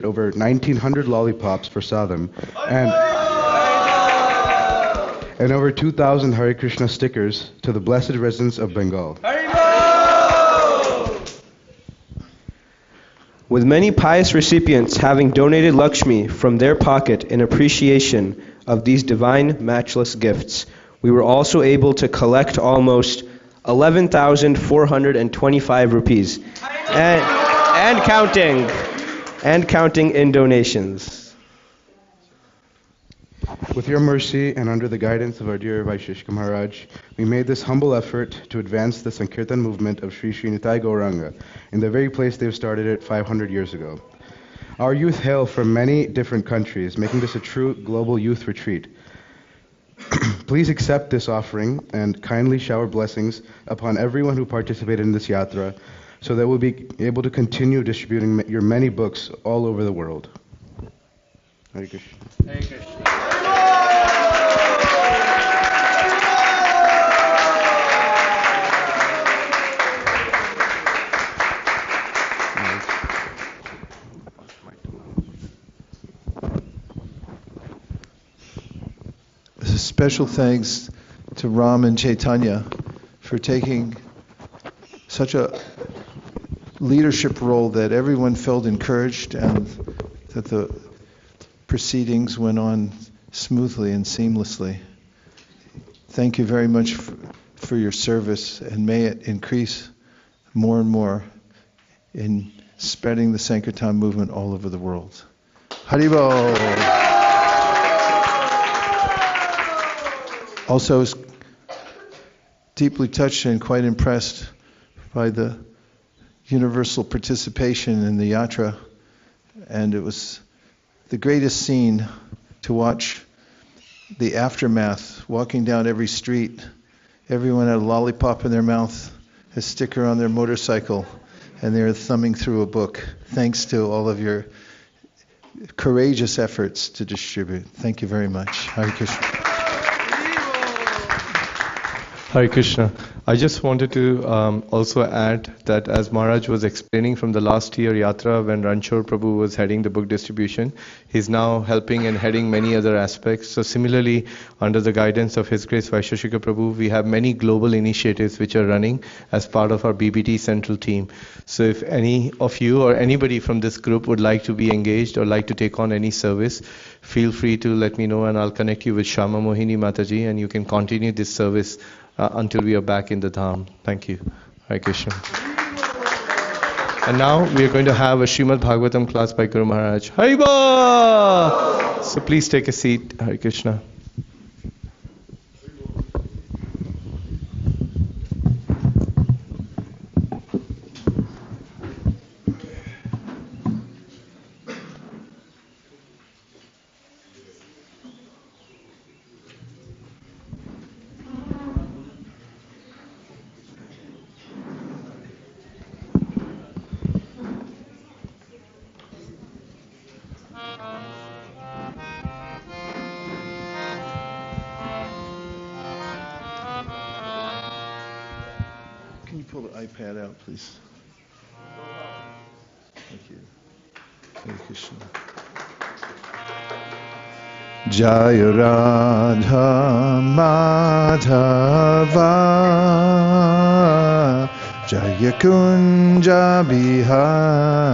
over 1,900 lollipops for sadham and over 2,000 Hare Krishna stickers to the blessed residents of Bengal. With many pious recipients having donated Lakshmi from their pocket in appreciation of these divine matchless gifts, we were also able to collect almost 11,425 rupees and counting in donations. With your mercy and under the guidance of our dear Vaisheshika Maharaj, we made this humble effort to advance the Sankirtan movement of Sri Srinitai Gauranga in the very place they started it 500 years ago. Our youth hail from many different countries, making this a true global youth retreat. Please accept this offering and kindly shower blessings upon everyone who participated in this yatra, so that we'll be able to continue distributing your many books all over the world. Hare Krishna. Hare Krishna. Special thanks to Ram and Chaitanya for taking such a leadership role that everyone felt encouraged and that the proceedings went on smoothly and seamlessly. Thank you very much for your service, and may it increase more and more in spreading the Sankirtan movement all over the world. Haribol! Also, I was deeply touched and quite impressed by the universal participation in the Yatra, and it was the greatest scene to watch the aftermath, walking down every street. Everyone had a lollipop in their mouth, a sticker on their motorcycle, and they're thumbing through a book, thanks to all of your courageous efforts to distribute. Thank you very much. Hare Krishna. Hare Krishna. I just wanted to also add that as Maharaj was explaining from the last year Yatra when Ranchor Prabhu was heading the book distribution, he's now helping and heading many other aspects. So similarly, under the guidance of His Grace Vaisheshika Prabhu, we have many global initiatives which are running as part of our BBT central team. So if any of you or anybody from this group would like to be engaged or like to take on any service, feel free to let me know and I'll connect you with Shama Mohini Mataji and you can continue this service until we are back in the Dham. Thank you. Hare Krishna. And now we are going to have a Srimad Bhagvatam class by Guru Maharaj. Haribo! So please take a seat. Hare Krishna. Pull the iPad out, please. Thank you. Hare Krishna. Jaya Radha Madhava Jaya Kunja Bihari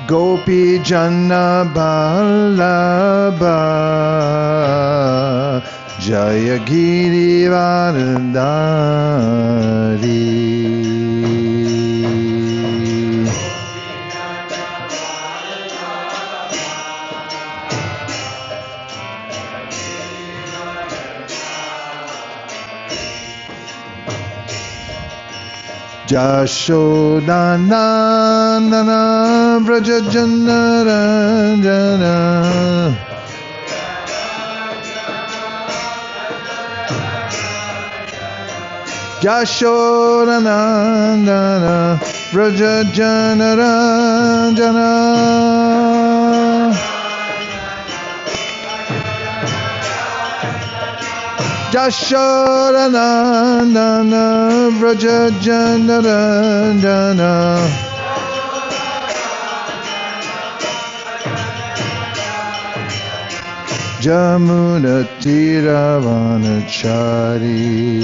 Gopi Jana Ballabha Jaya Giri Vardhari Jashodanandana Vraja Janaranjana Jashodanandana Vraja Janaranjana Jashodanandana Vraja Janaranjana Jamuna Tiravanachari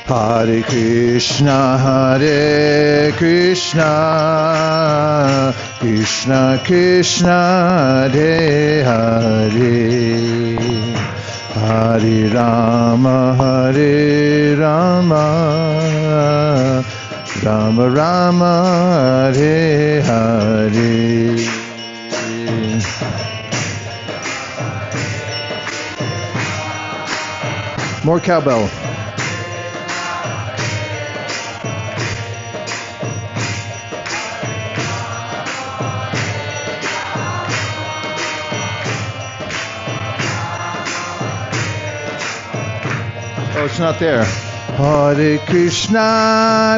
Hare Krishna, Krishna Krishna, Hare Hare, Hare Rama, Rama Rama, Hare Hare. More cowbell. Oh, it's not there. Hare Krishna,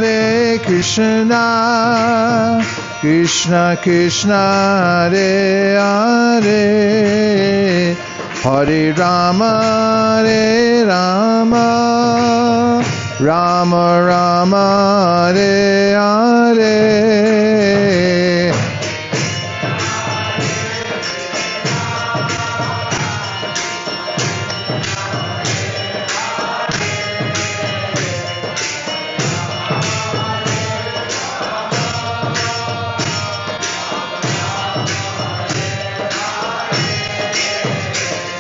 Krishna Krishna, Hare Hare, Hare Rama, Rama Rama, Hare Hare.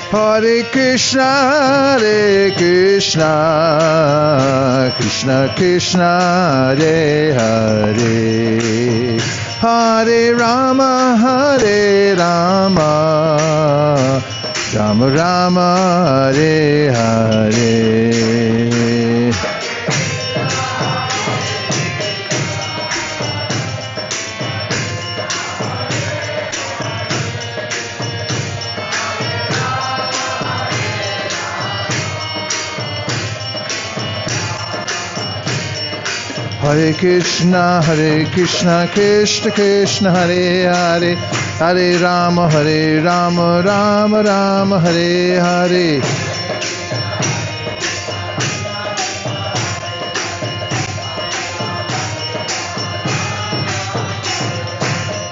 Hare Krishna, Krishna Krishna, Hare Hare, Hare Rama, Rama Rama, Hare Hare. Hare Krishna, Krishna Krishna, Hare Hare, Hare Rama, Rama Rama, Hare Hare.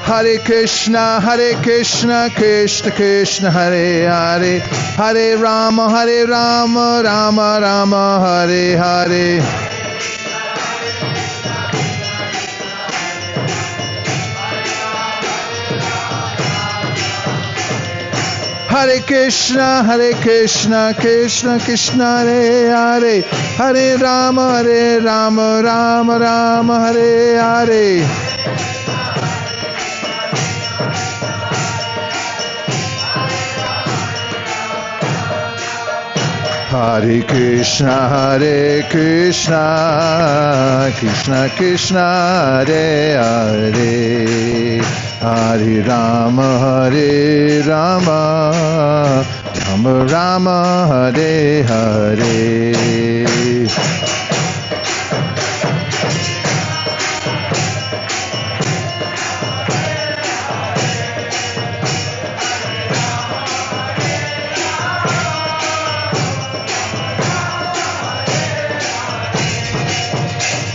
Hare Krishna, Krishna Krishna, Hare Hare, Hare Rama, Rama Rama, Hare Hare. Hare Krishna, Krishna Krishna, Hare Hare, Hare Rama, Rama Rama, Hare Hare. Hare Krishna, Krishna Krishna, Hare Hare, Hare Rama, Rama Rama, Hare Hare.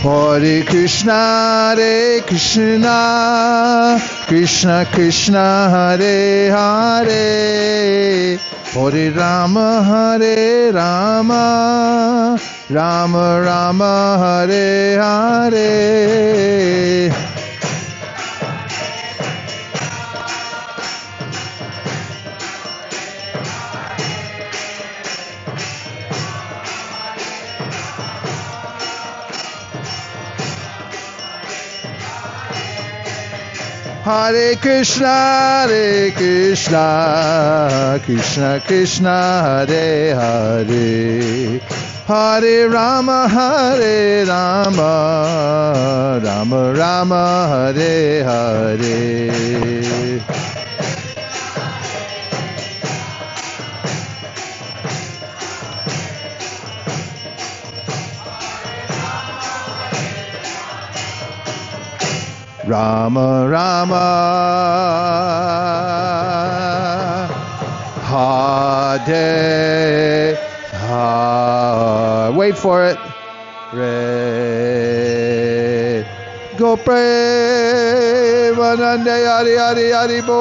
Hare Krishna, Krishna Krishna, Hare Hare, Hare Rama, Rama Rama, Hare Hare. Hare Krishna, Krishna Krishna, Hare Hare, Hare Rama, Rama Rama, Hare Hare. Rama Rama Hare Hare. Wait for it. Re Go Premanande Hari Hari Hari Bo.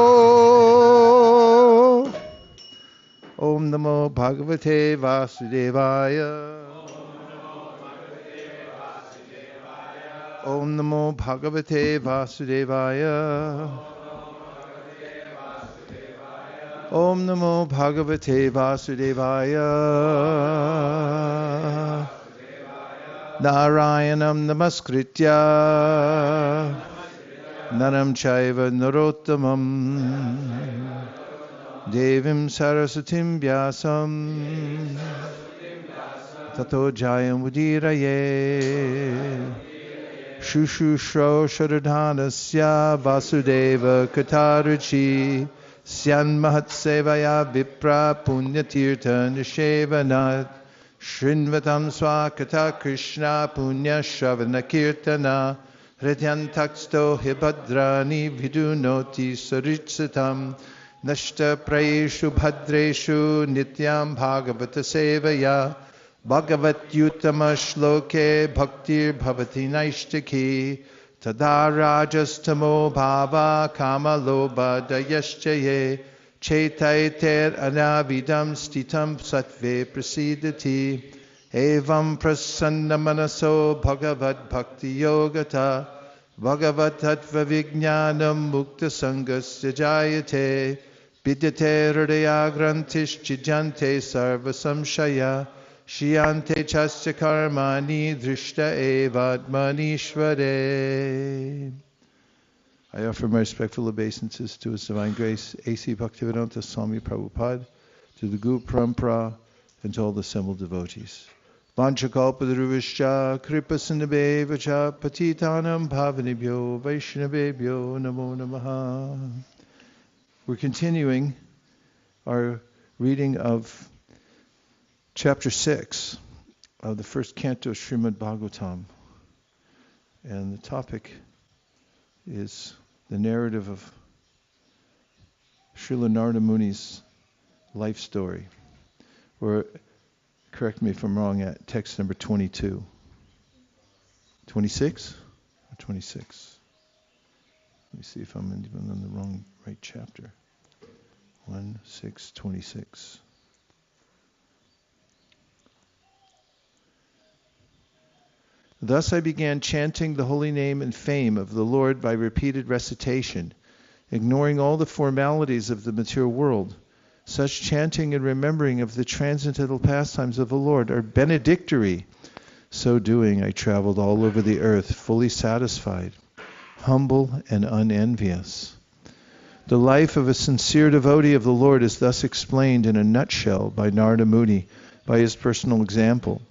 Om Namo Bhagavate Vasudevaya. Om Namo Bhagavate Vasudevaya. Om Namo Bhagavate Vasudevaya. Narayanam Namaskritya Naram Chaiva Narottamam Devim Sarasatim Vyasam Tato Jayam Udiraye Shushushro Sharadhanasya Vasudeva Katarachi Syan Mahatsevaya Vipra Punyatirtha Nishevanat Shrinvatam Swakata Krishna Punya Shravana Kirtana Hridyantaksto Hibadrani Vidunoti Saritsatam Nashta Prayeshu Bhadreshu Nityam Bhagavata Sevaya Bhagavat Yutama Shloke Bhaktir Bhavati Naishtaki Tada Rajastamo Bhava Kama Loba Dayaschaye Chaitaiter Anavidam Stitam Sattve Prasidati Evam Prasanna Manaso Bhagavad Bhakti Yogata Bhagavat Tattva Vijnanam Mukta Sangasya Jayate Vidyate Hridaya Grantish Chijante Sarva Samshaya Shiyante Chasya Karmani Drishta Evadmanishvare. I offer my respectful obeisances to His Divine Grace, A.C. Bhaktivedanta Swami Prabhupada, to the Guru Parampara, and to all the assembled devotees. Vanchakalpataruvascha kripasinabhevacha patitanam bhavanibhyo vaishnavebhyo namo namaha. We're continuing our reading of chapter 6 of the first canto of Srimad Bhagvatam. And the topic is the narrative of Srila Narada Muni's life story. Or, correct me if I'm wrong, at text number 22. 26? Or 26? Let me see if I'm even on the right chapter. 1:6:26. Thus I began chanting the holy name and fame of the Lord by repeated recitation, ignoring all the formalities of the material world. Such chanting and remembering of the transcendental pastimes of the Lord are benedictory. So doing, I traveled all over the earth, fully satisfied, humble and unenvious. The life of a sincere devotee of the Lord is thus explained in a nutshell by Narada Muni, by his personal example.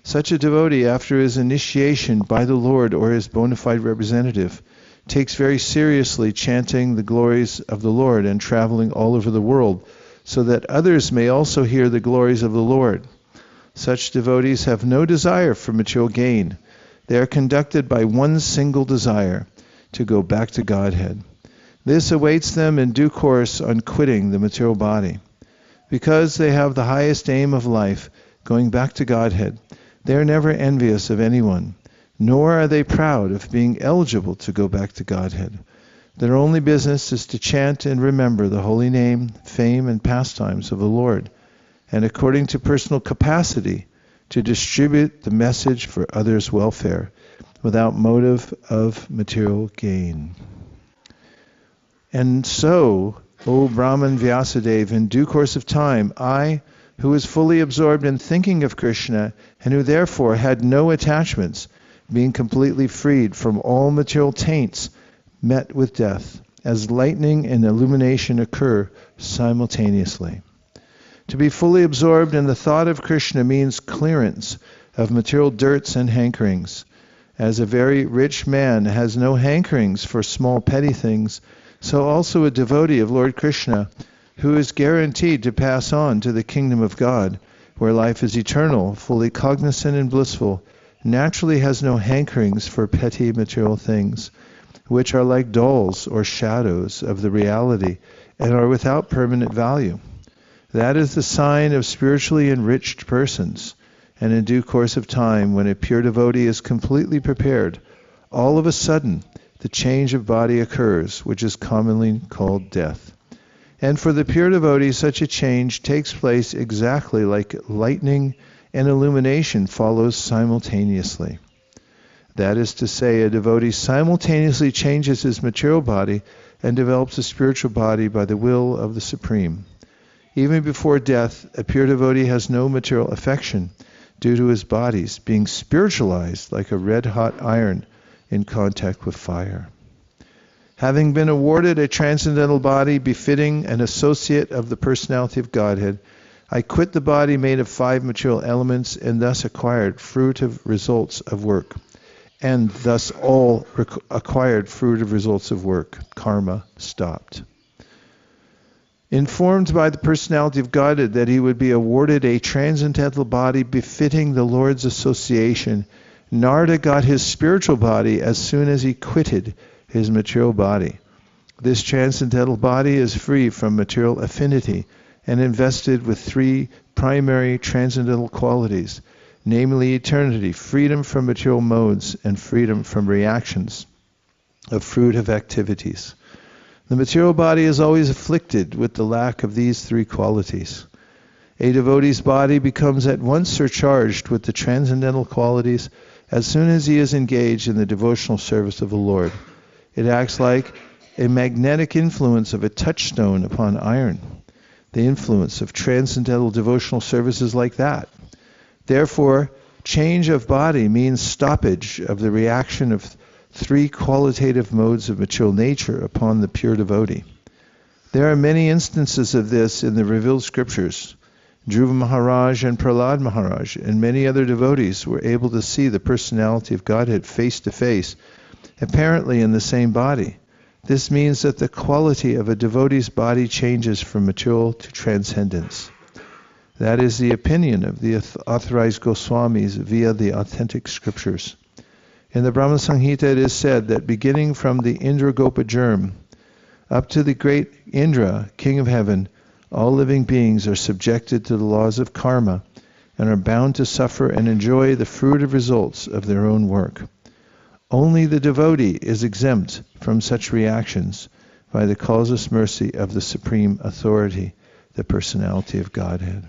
Such a devotee, after his initiation by the Lord or his bona fide representative, takes very seriously chanting the glories of the Lord and traveling all over the world, so that others may also hear the glories of the Lord. Such devotees have no desire for material gain. They are conducted by one single desire, to go back to Godhead. This awaits them in due course on quitting the material body. Because they have the highest aim of life, going back to Godhead, they are never envious of anyone, nor are they proud of being eligible to go back to Godhead. Their only business is to chant and remember the holy name, fame, and pastimes of the Lord, and according to personal capacity, to distribute the message for others' welfare, without motive of material gain. And so, O Brahman Vyasadeva, in due course of time, I, who was fully absorbed in thinking of Krishna, and who therefore had no attachments, being completely freed from all material taints, met with death, as lightning and illumination occur simultaneously. To be fully absorbed in the thought of Krishna means clearance of material dirts and hankerings. As a very rich man has no hankerings for small petty things, so also a devotee of Lord Krishna, who is guaranteed to pass on to the kingdom of God, where life is eternal, fully cognizant and blissful, naturally has no hankerings for petty material things. which are like dolls or shadows of the reality and are without permanent value. That is the sign of spiritually enriched persons, and in due course of time, when a pure devotee is completely prepared, all of a sudden the change of body occurs, which is commonly called death. And for the pure devotee, such a change takes place exactly like lightning and illumination follows simultaneously. That is to say, a devotee simultaneously changes his material body and develops a spiritual body by the will of the Supreme. Even before death, a pure devotee has no material affection due to his bodies being spiritualized like a red-hot iron in contact with fire. Having been awarded a transcendental body befitting an associate of the personality of Godhead, I quit the body made of 5 material elements and thus acquired fruitive results of work. And thus all acquired fruitive results of work, karma, stopped. Informed by the personality of Godhead that he would be awarded a transcendental body befitting the Lord's association, Narada got his spiritual body as soon as he quitted his material body. This transcendental body is free from material affinity and invested with 3 primary transcendental qualities, namely eternity, freedom from material modes, and freedom from reactions of fruitive activities. The material body is always afflicted with the lack of these 3 qualities. A devotee's body becomes at once surcharged with the transcendental qualities as soon as he is engaged in the devotional service of the Lord. It acts like a magnetic influence of a touchstone upon iron. The influence of transcendental devotional service is like that. Therefore, change of body means stoppage of the reaction of 3 qualitative modes of material nature upon the pure devotee. There are many instances of this in the revealed scriptures. Dhruva Maharaj and Prahlad Maharaj and many other devotees were able to see the personality of Godhead face to face, apparently in the same body. This means that the quality of a devotee's body changes from material to transcendence. That is the opinion of the authorized Goswamis via the authentic scriptures. In the Brahma Samhita it is said that beginning from the Indragopa germ up to the great Indra, king of heaven, all living beings are subjected to the laws of karma and are bound to suffer and enjoy the fruitive results of their own work. Only the devotee is exempt from such reactions by the causeless mercy of the Supreme Authority, the Personality of Godhead.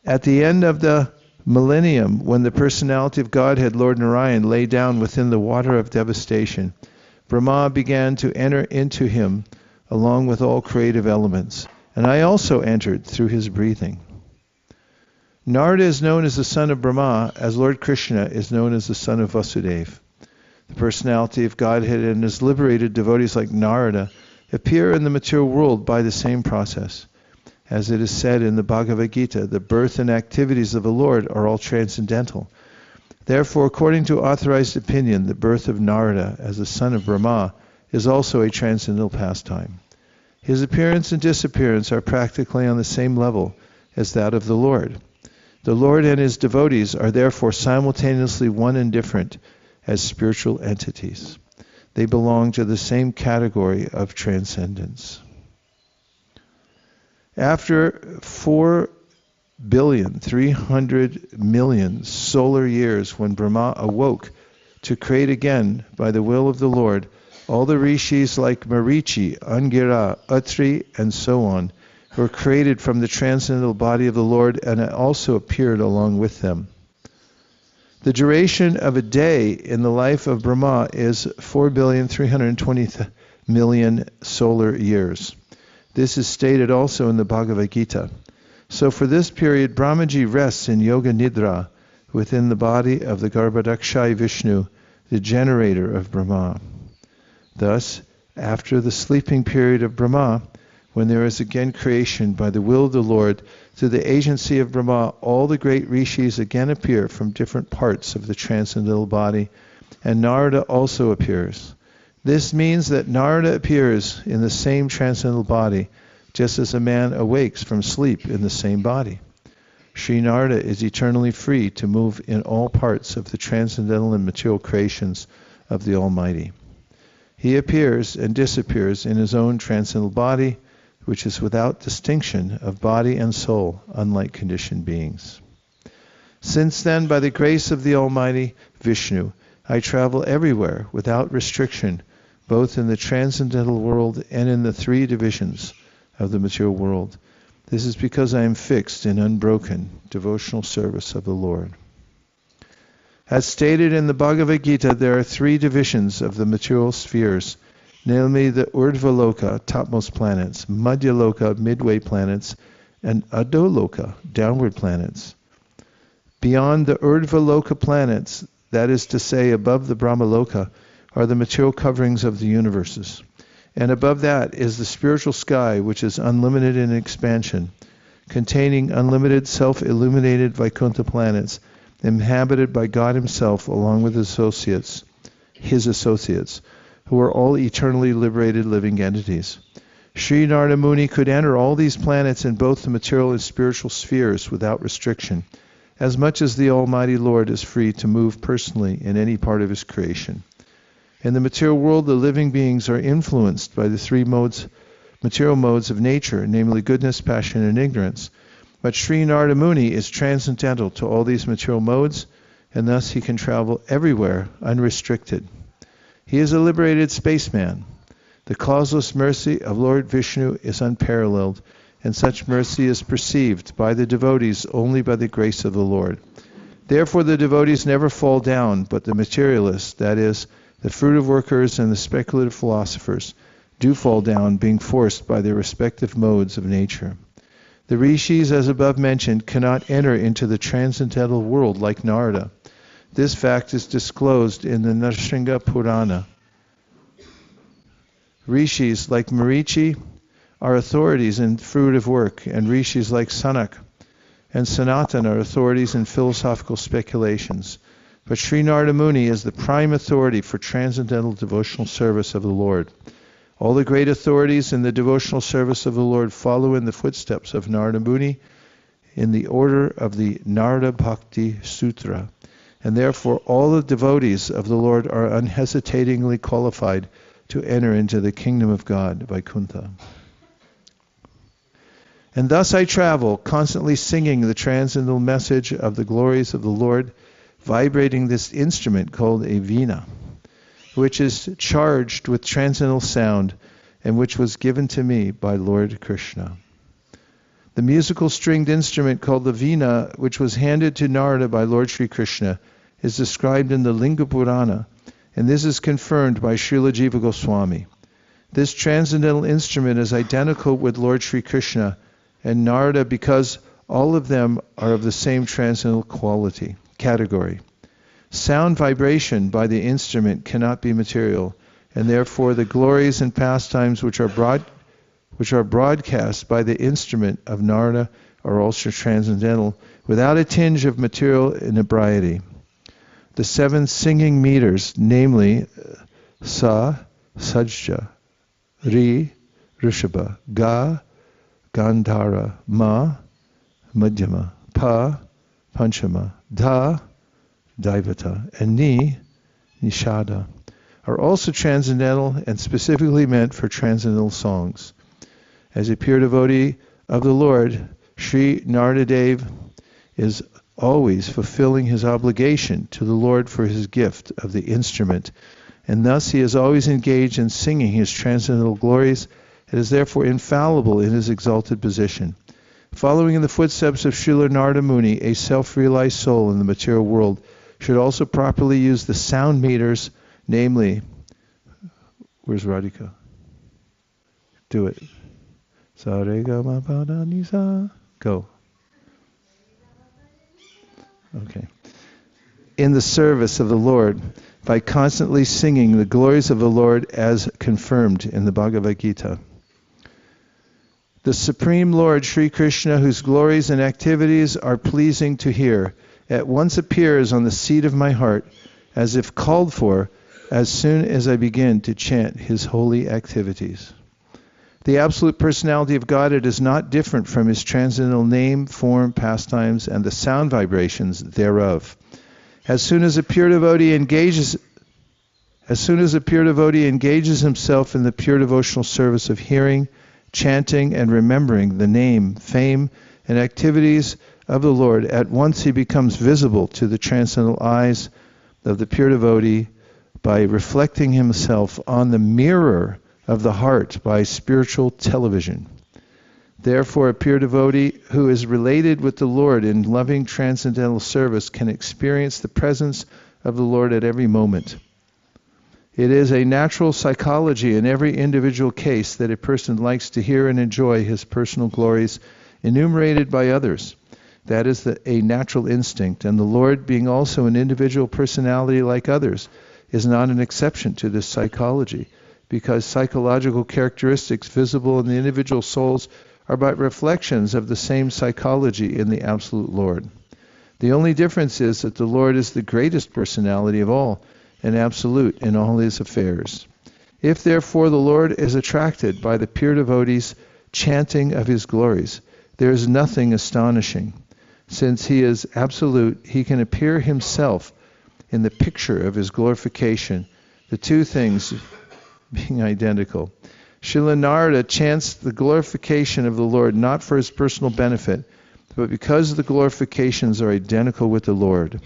At the end of the millennium, when the Personality of Godhead, Lord Narayan, lay down within the water of devastation, Brahma began to enter into him along with all creative elements, and I also entered through his breathing. Narada is known as the son of Brahma, as Lord Krishna is known as the son of Vasudeva. The Personality of Godhead and his liberated devotees like Narada appear in the material world by the same process. As it is said in the Bhagavad Gita, the birth and activities of the Lord are all transcendental. Therefore, according to authorized opinion, the birth of Narada as the son of Brahma is also a transcendental pastime. His appearance and disappearance are practically on the same level as that of the Lord. The Lord and his devotees are therefore simultaneously one and different as spiritual entities. They belong to the same category of transcendence. After 4,300,000,000 solar years, when Brahma awoke to create again by the will of the Lord, all the rishis like Marichi, Angira, Atri, and so on were created from the transcendental body of the Lord, and it also appeared along with them. The duration of a day in the life of Brahma is 4,320,000,000 solar years. This is stated also in the Bhagavad Gita. So for this period, Brahmaji rests in Yoga Nidra within the body of the Garbhodakshai Vishnu, the generator of Brahma. Thus, after the sleeping period of Brahma, when there is again creation by the will of the Lord, through the agency of Brahma, all the great rishis again appear from different parts of the transcendental body, and Narada also appears. This means that Narada appears in the same transcendental body, just as a man awakes from sleep in the same body. Sri Narada is eternally free to move in all parts of the transcendental and material creations of the Almighty. He appears and disappears in his own transcendental body, which is without distinction of body and soul, unlike conditioned beings. Since then, by the grace of the Almighty Vishnu, I travel everywhere without restriction, both in the transcendental world and in the three divisions of the material world. This is because I am fixed in unbroken devotional service of the Lord. As stated in the Bhagavad Gita, there are three divisions of the material spheres, namely the Urdhvaloka, topmost planets, Madhyaloka, midway planets, and Adoloka, downward planets. Beyond the Urdhvaloka planets, that is to say above the Brahmaloka, are the material coverings of the universes. And above that is the spiritual sky, which is unlimited in expansion, containing unlimited self-illuminated Vaikuntha planets, inhabited by God himself along with his associates, who are all eternally liberated living entities. Sri Narada Muni could enter all these planets in both the material and spiritual spheres without restriction, as much as the Almighty Lord is free to move personally in any part of his creation. In the material world, the living beings are influenced by the three material modes of nature, namely goodness, passion, and ignorance. But Sri Narada Muni is transcendental to all these material modes, and thus he can travel everywhere unrestricted. He is a liberated spaceman. The causeless mercy of Lord Vishnu is unparalleled, and such mercy is perceived by the devotees only by the grace of the Lord. Therefore the devotees never fall down, but the materialists, that is, the fruitive workers and the speculative philosophers, do fall down, being forced by their respective modes of nature. The rishis, as above mentioned, cannot enter into the transcendental world like Narada. This fact is disclosed in the Nrsimha Purana. Rishis like Marichi are authorities in fruitive work, and rishis like Sanak and Sanatan are authorities in philosophical speculations. But Sri Narada Muni is the prime authority for transcendental devotional service of the Lord. All the great authorities in the devotional service of the Lord follow in the footsteps of Narada Muni in the order of the Narada Bhakti Sutra, and therefore all the devotees of the Lord are unhesitatingly qualified to enter into the kingdom of God, Vaikuntha. And thus I travel, constantly singing the transcendental message of the glories of the Lord, vibrating this instrument called a veena, which is charged with transcendental sound and which was given to me by Lord Krishna. The musical stringed instrument called the veena, which was handed to Narada by Lord Sri Krishna, is described in the Linga Purana, and this is confirmed by Srila Jiva Goswami. This transcendental instrument is identical with Lord Sri Krishna and Narada because all of them are of the same transcendental category. Sound vibration by the instrument cannot be material, and therefore the glories and pastimes which are broadcast by the instrument of Narada are also transcendental, without a tinge of material inebriety. The 7 singing meters, namely Sa, Sajja, Ri, Rishabha, Ga, Gandhara, Ma, Madhyama, Pa, Panchama, Da, Daivata, and Ni, Nishada, are also transcendental and specifically meant for transcendental songs. As a pure devotee of the Lord, Sri Narada Dev is always fulfilling his obligation to the Lord for his gift of the instrument, and thus he is always engaged in singing his transcendental glories and is therefore infallible in his exalted position. Following in the footsteps of Srila Narada Muni, a self-realized soul in the material world should also properly use the sound meters, namely, where's Radhika? Do it. Sa re ga ma pa da ni sa. Go. Okay. In the service of the Lord, by constantly singing the glories of the Lord as confirmed in the Bhagavad Gita. The Supreme Lord Sri Krishna, whose glories and activities are pleasing to hear, at once appears on the seat of my heart, as if called for, as soon as I begin to chant his holy activities. The absolute personality of Godhead is not different from his transcendental name, form, pastimes, and the sound vibrations thereof. As soon as a pure devotee engages himself in the pure devotional service of hearing, chanting, and remembering the name, fame, and activities of the Lord, at once he becomes visible to the transcendental eyes of the pure devotee by reflecting himself on the mirror of the heart by spiritual television. Therefore, a pure devotee who is related with the Lord in loving transcendental service can experience the presence of the Lord at every moment. It is a natural psychology in every individual case that a person likes to hear and enjoy his personal glories enumerated by others. That is a natural instinct, and the Lord, being also an individual personality like others, is not an exception to this psychology, because psychological characteristics visible in the individual souls are but reflections of the same psychology in the Absolute Lord. The only difference is that the Lord is the greatest personality of all, and absolute in all his affairs. If therefore the Lord is attracted by the pure devotee's chanting of his glories, there is nothing astonishing. Since he is absolute, he can appear himself in the picture of his glorification, the two things being identical. Srila Narada chants the glorification of the Lord not for his personal benefit, but because the glorifications are identical with the Lord.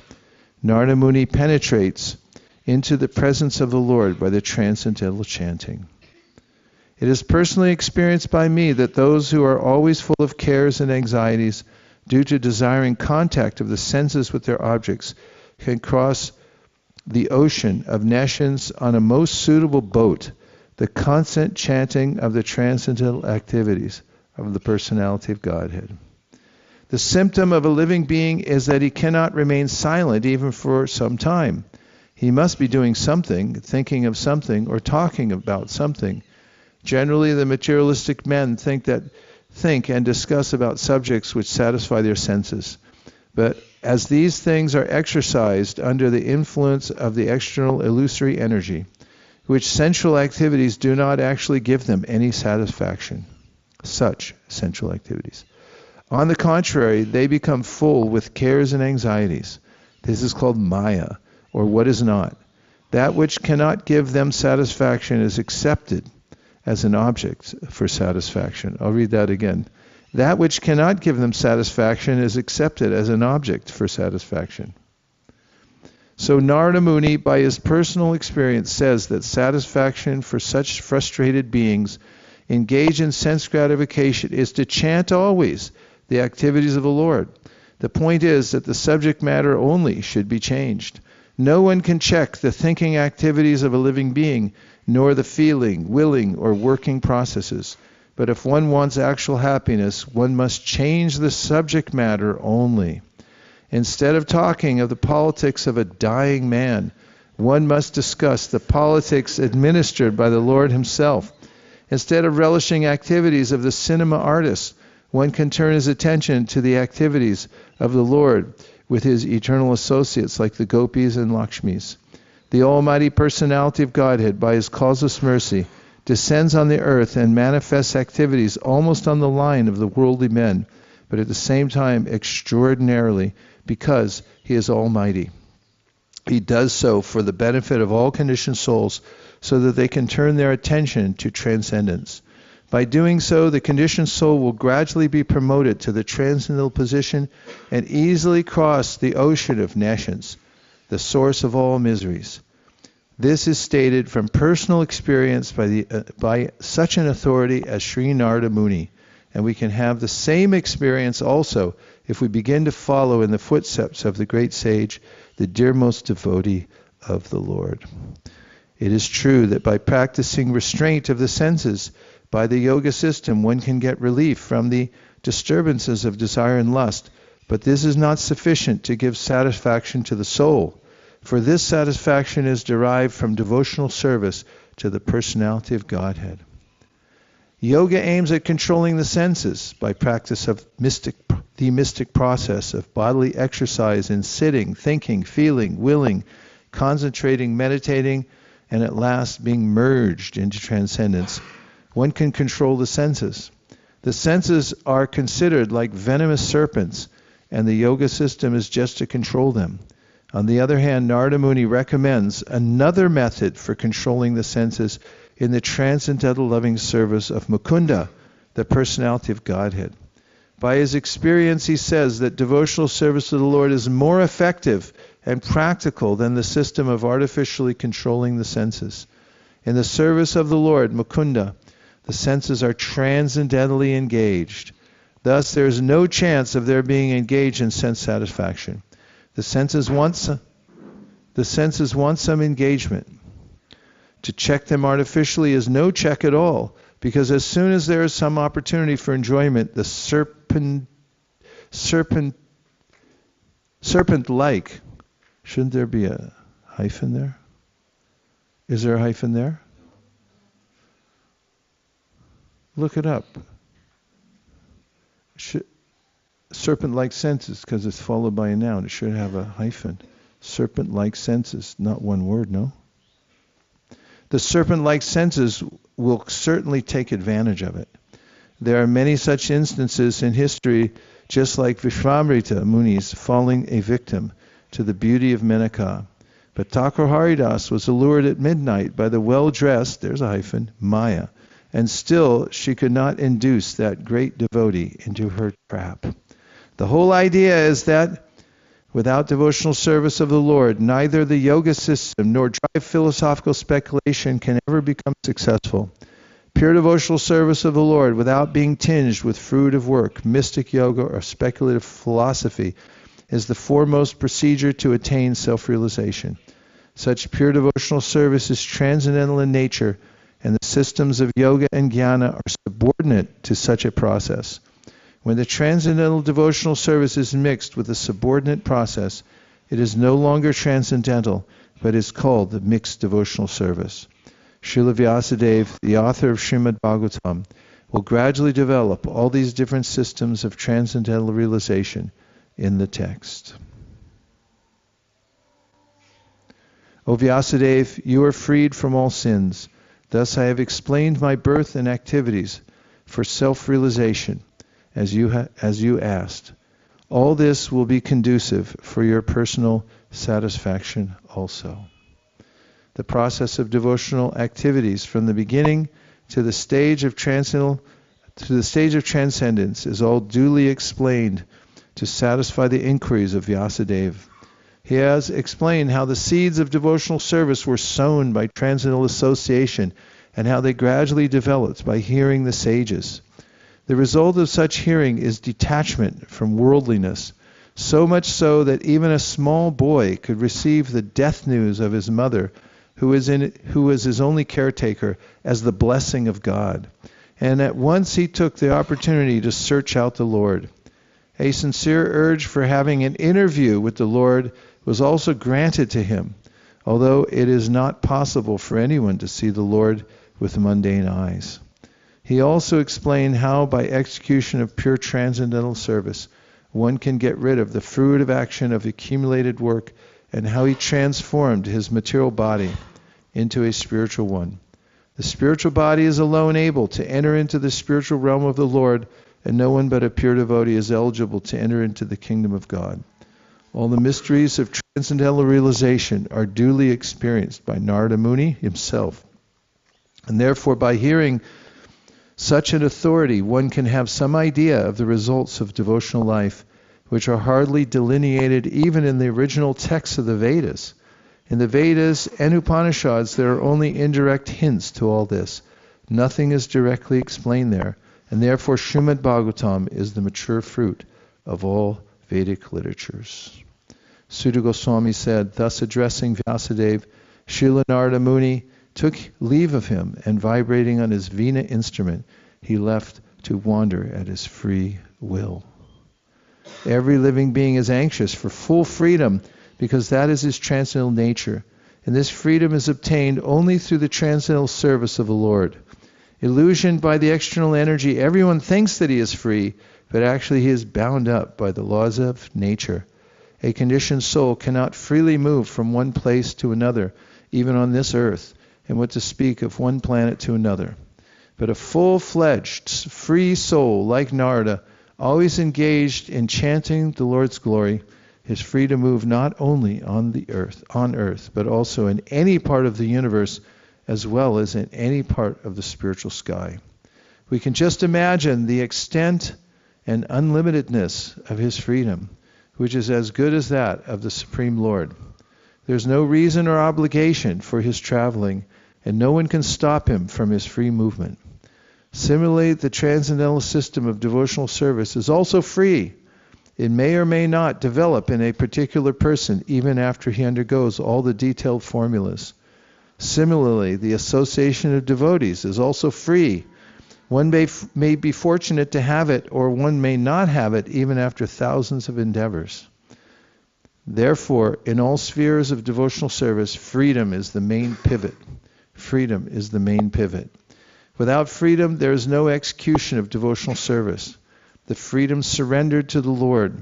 Narada Muni penetrates into the presence of the Lord by the transcendental chanting. It is personally experienced by me that those who are always full of cares and anxieties due to desiring contact of the senses with their objects can cross the ocean of nescience on a most suitable boat, the constant chanting of the transcendental activities of the personality of Godhead. The symptom of a living being is that he cannot remain silent even for some time. He must be doing something, thinking of something, or talking about something. Generally, the materialistic men think and discuss about subjects which satisfy their senses. But as these things are exercised under the influence of the external illusory energy, which sensual activities do not actually give them any satisfaction, such sensual activities. On the contrary, they become full with cares and anxieties. This is called Maya, or what is not. That which cannot give them satisfaction is accepted as an object for satisfaction. I'll read that again. That which cannot give them satisfaction is accepted as an object for satisfaction. So Narada Muni, by his personal experience, says that satisfaction for such frustrated beings engaged in sense gratification is to chant always the activities of the Lord. The point is that the subject matter only should be changed. No one can check the thinking activities of a living being, nor the feeling, willing, or working processes. But if one wants actual happiness, one must change the subject matter only. Instead of talking of the politics of a dying man, one must discuss the politics administered by the Lord himself. Instead of relishing activities of the cinema artist, one can turn his attention to the activities of the Lord with his eternal associates like the gopis and Lakshmis. The Almighty Personality of Godhead, by his causeless mercy, descends on the earth and manifests activities almost on the line of the worldly men, but at the same time extraordinarily, because he is almighty. He does so for the benefit of all conditioned souls, so that they can turn their attention to transcendence. By doing so, the conditioned soul will gradually be promoted to the transcendental position and easily cross the ocean of nescience, the source of all miseries. This is stated from personal experience by such an authority as Sri Narada Muni, and we can have the same experience also if we begin to follow in the footsteps of the great sage, the dearmost devotee of the Lord. It is true that by practicing restraint of the senses, by the yoga system, one can get relief from the disturbances of desire and lust, but this is not sufficient to give satisfaction to the soul, for this satisfaction is derived from devotional service to the personality of Godhead. Yoga aims at controlling the senses by practice of the mystic process of bodily exercise in sitting, thinking, feeling, willing, concentrating, meditating, and at last being merged into transcendence. one can control the senses. The senses are considered like venomous serpents, and the yoga system is just to control them. On the other hand, Narada Muni recommends another method for controlling the senses in the transcendental loving service of Mukunda, the personality of Godhead. By his experience, he says that devotional service to the Lord is more effective and practical than the system of artificially controlling the senses. In the service of the Lord, Mukunda, the senses are transcendentally engaged. Thus, there is no chance of their being engaged in sense satisfaction. The senses want some engagement. To check them artificially is no check at all, because as soon as there is some opportunity for enjoyment, the serpent-like, shouldn't there be a hyphen there? Is there a hyphen there? Look it up. Serpent-like senses, because it's followed by a noun. It should have a hyphen. Serpent-like senses, not one word, no? The serpent-like senses will certainly take advantage of it. There are many such instances in history, just like Vishvamrita Muni's falling a victim to the beauty of Menaka. But Thakur Haridas was allured at midnight by the well-dressed, there's a hyphen, Maya, and still she could not induce that great devotee into her trap. The whole idea is that without devotional service of the Lord, neither the yoga system nor dry philosophical speculation can ever become successful. Pure devotional service of the Lord, without being tinged with fruit of work, mystic yoga, or speculative philosophy, is the foremost procedure to attain self-realization. Such pure devotional service is transcendental in nature, and the systems of yoga and jnana are subordinate to such a process. When the transcendental devotional service is mixed with the subordinate process, it is no longer transcendental, but is called the mixed devotional service. Srila Vyasadeva, the author of Srimad Bhagvatam, will gradually develop all these different systems of transcendental realization in the text. O Vyasadeva, you are freed from all sins. Thus I have explained my birth and activities for self-realization, as you asked. All this will be conducive for your personal satisfaction also. The process of devotional activities from the beginning to the stage of transcendence is all duly explained to satisfy the inquiries of Vyasadeva. He has explained how the seeds of devotional service were sown by transcendental association and how they gradually developed by hearing the sages. The result of such hearing is detachment from worldliness, so much so that even a small boy could receive the death news of his mother, who is his only caretaker, as the blessing of God. And at once he took the opportunity to search out the Lord. A sincere urge for having an interview with the Lord was also granted to him, although it is not possible for anyone to see the Lord with mundane eyes. He also explained how, by execution of pure transcendental service, one can get rid of the fruit of action of accumulated work, and how he transformed his material body into a spiritual one. The spiritual body is alone able to enter into the spiritual realm of the Lord, and no one but a pure devotee is eligible to enter into the kingdom of God. All the mysteries of transcendental realization are duly experienced by Narada Muni himself. And therefore, by hearing such an authority, one can have some idea of the results of devotional life, which are hardly delineated even in the original texts of the Vedas. In the Vedas and Upanishads, there are only indirect hints to all this. Nothing is directly explained there, and therefore Srimad Bhagavatam is the mature fruit of all Vedic literatures. Sutta Goswami said, thus addressing Vyasadeva, Srila Narada Muni took leave of him, and vibrating on his Veena instrument, he left to wander at his free will. Every living being is anxious for full freedom, because that is his transcendental nature, and this freedom is obtained only through the transcendental service of the Lord. Illusioned by the external energy, everyone thinks that he is free, but actually he is bound up by the laws of nature. A conditioned soul cannot freely move from one place to another, even on this earth, and what to speak of one planet to another. but a full-fledged, free soul like Narada, always engaged in chanting the Lord's glory, is free to move not only on earth, but also in any part of the universe, as well as in any part of the spiritual sky. We can just imagine the extent and unlimitedness of his freedom, which is as good as that of the Supreme Lord. There's no reason or obligation for his traveling, and no one can stop him from his free movement. Similarly, the transcendental system of devotional service is also free. It may or may not develop in a particular person even after he undergoes all the detailed formulas. Similarly, the association of devotees is also free. One may be fortunate to have it, or one may not have it even after thousands of endeavors. Therefore, in all spheres of devotional service, freedom is the main pivot. Freedom is the main pivot. Without freedom, there is no execution of devotional service. The freedom surrendered to the Lord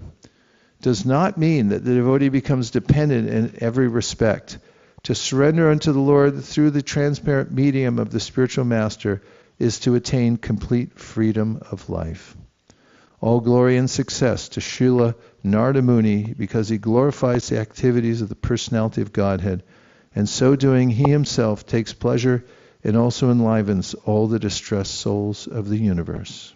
does not mean that the devotee becomes dependent in every respect. To surrender unto the Lord through the transparent medium of the spiritual master is to attain complete freedom of life. All glory and success to Srila Narada Muni, because he glorifies the activities of the personality of Godhead, and so doing he himself takes pleasure and also enlivens all the distressed souls of the universe.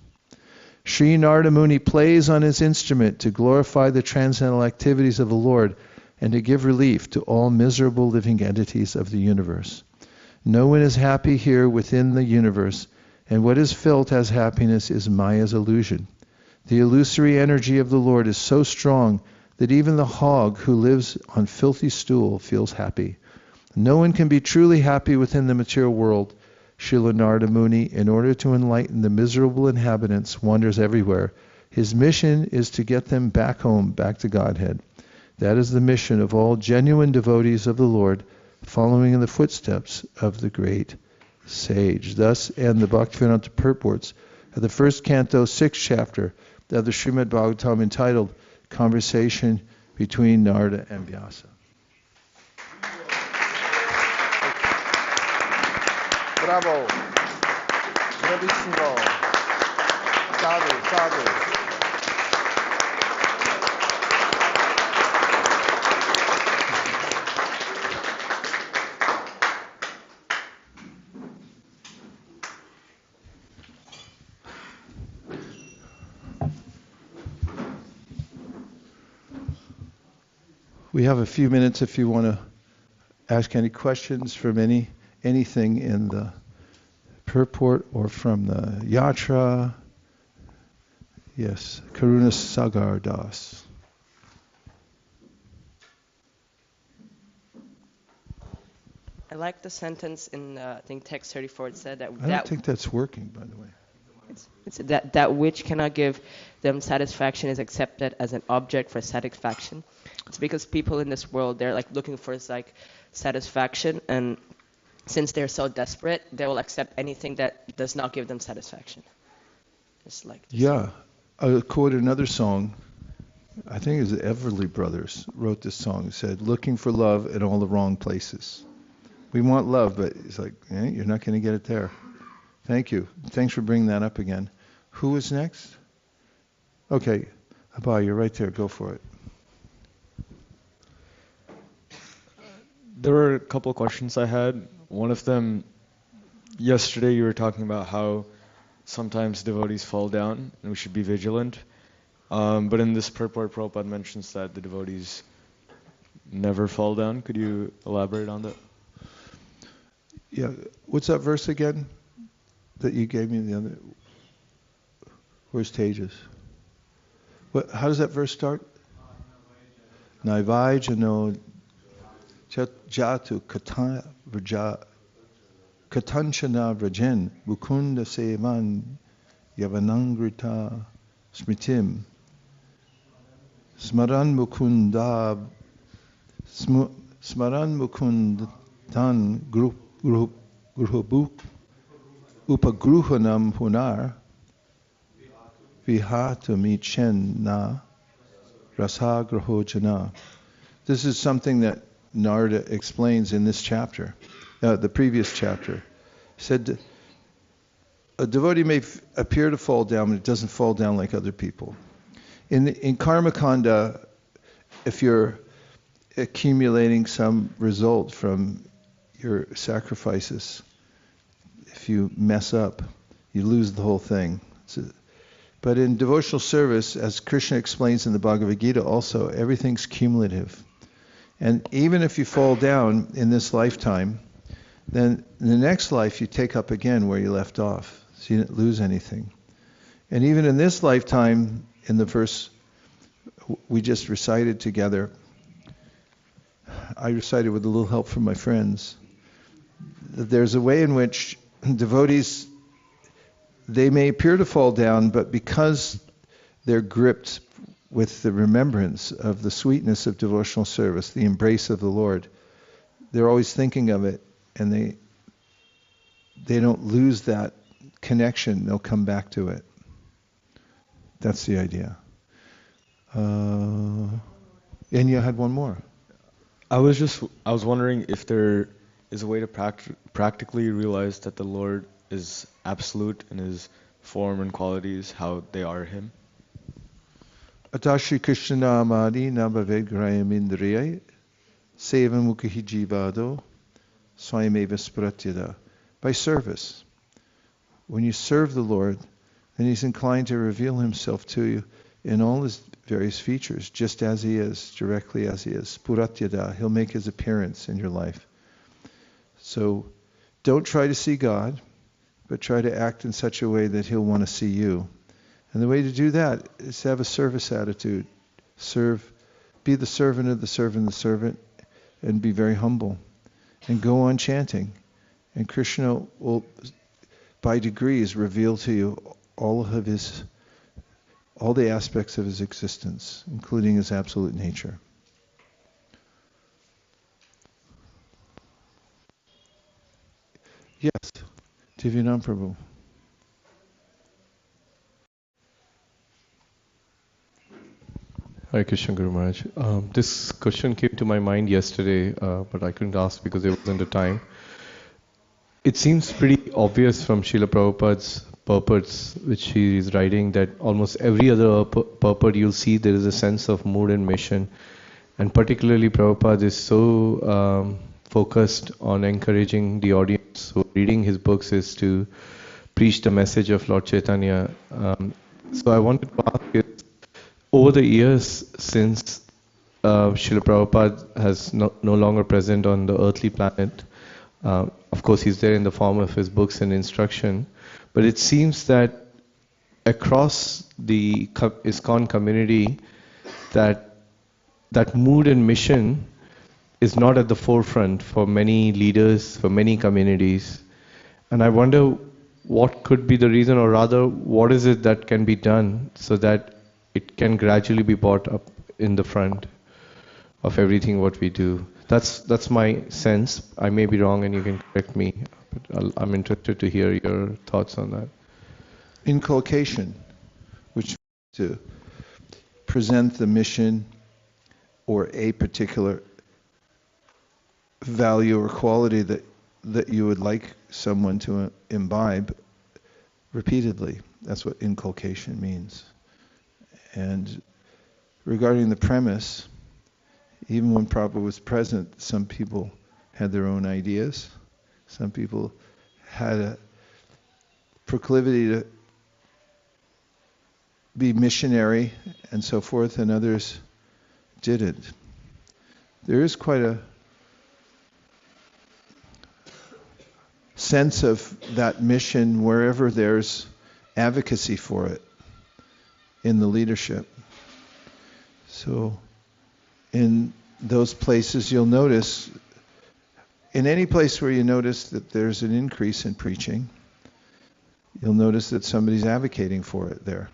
Sri Narada Muni plays on his instrument to glorify the transcendental activities of the Lord and to give relief to all miserable living entities of the universe. No one is happy here within the universe, and what is felt as happiness is Maya's illusion. The illusory energy of the Lord is so strong that even the hog who lives on filthy stool feels happy. No one can be truly happy within the material world. Srila Narada Muni, in order to enlighten the miserable inhabitants, wanders everywhere. His mission is to get them back home, back to Godhead. That is the mission of all genuine devotees of the Lord, following in the footsteps of the great sage. Thus end the Bhaktivedanta purports of the first canto, 6th chapter of the Srimad Bhagavatam, entitled Conversation Between Narada and Vyasa. Bravo. Bravissimo. Sadhu, sadhu. We have a few minutes if you want to ask any questions from anything in the purport or from the Yatra. Yes, Karuna Sagar Das. I like the sentence in, I think, text 34. It said that... I don't think that's working, by the way. It's that which cannot give them satisfaction is accepted as an object for satisfaction. It's because people in this world, they're like looking for like satisfaction, and since they're so desperate, they will accept anything that does not give them satisfaction. It's like this. Yeah. I'll quote another song. I think it was the Everly Brothers wrote this song. It said, looking for love in all the wrong places. We want love, but it's like, you're not going to get it there. Thank you. Thanks for bringing that up again. Who is next? Okay. Abhay, you're right there. Go for it. There were a couple of questions I had. One of them, yesterday you were talking about how sometimes devotees fall down and we should be vigilant. But in this purport, Prabhupada mentions that the devotees never fall down. Could you elaborate on that? Yeah. What's that verse again that you gave me the other? Where's Tejas? How does that verse start? Naivajano Jatu Katanchana Vrajan Mukunda Sevan Yavanangrita Smritim Smaran Mukundan Gruhubuk Upagruhanam Punar Vihatamichen Na Rasagrahojana. This is something that Narada explains in this chapter, the previous chapter. He said, a devotee may appear to fall down, but it doesn't fall down like other people. In karma kanda, if you're accumulating some result from your sacrifices, if you mess up, you lose the whole thing. But in devotional service, as Krishna explains in the Bhagavad Gita also, everything's cumulative. And even if you fall down in this lifetime, then in the next life you take up again where you left off. So you didn't lose anything. And even in this lifetime, in the verse we just recited together, I recited with a little help from my friends, that there's a way in which devotees, they may appear to fall down, but because they're gripped with the remembrance of the sweetness of devotional service, the embrace of the Lord, they're always thinking of it, and they don't lose that connection. They'll come back to it. That's the idea. And you had one more. I was wondering if there is a way to practically realize that the Lord is absolute in his form and qualities, how they are him. Atashi Krishna Namadi Nabhavegrayam Indriyai Sevam Mukhi Jivado Swayameva Spratyada. By service. When you serve the Lord, then he's inclined to reveal himself to you in all his various features, just as he is, directly as he is. Spuratyada, he'll make his appearance in your life. So don't try to see God, but try to act in such a way that he'll want to see you. And the way to do that is to have a service attitude. Be the servant of the servant, and be very humble. And go on chanting. And Krishna will, by degrees, reveal to you all the aspects of his existence, including his absolute nature. Yes, Divyanam Prabhu. Hare Krishna Guru Maharaj. This question came to my mind yesterday, but I couldn't ask because there wasn't the time. It seems pretty obvious from Srila Prabhupada's purports, which he is writing, that almost every other purport you'll see there is a sense of mood and mission. And particularly Prabhupada is so focused on encouraging the audience who are reading his books is to preach the message of Lord Chaitanya. So I wanted to ask you, over the years since Srila Prabhupada has no longer present on the earthly planet, of course he's there in the form of his books and instruction, but it seems that across the ISKCON community that mood and mission is not at the forefront for many leaders, for many communities. And I wonder what could be the reason, or rather what is it that can be done so that it can gradually be brought up in the front of everything what we do. That's my sense. I may be wrong and you can correct me, but I'm interested to hear your thoughts on that. Inculcation, which is to present the mission or a particular value or quality that you would like someone to imbibe repeatedly. That's what inculcation means. And regarding the premise, even when Prabhupada was present, some people had their own ideas. Some people had a proclivity to be missionary and so forth, and others didn't. There is quite a sense of that mission wherever there's advocacy for it in the leadership. So in those places you'll notice, in any place where you notice that there's an increase in preaching, you'll notice that somebody's advocating for it there,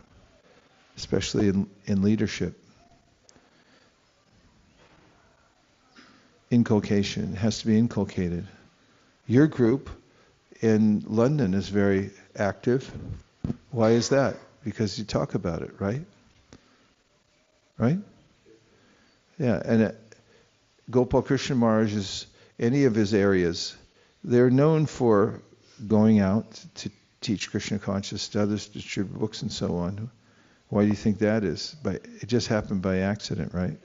especially in leadership. Inculcation has to be inculcated. Your group in London is very active. Why is that? Because you talk about it, right? Right? Yeah, and Gopal Krishna Maharaj, any of his areas, they're known for going out teach Krishna consciousness, others distribute books and so on. Why do you think that is? It just happened by accident, right?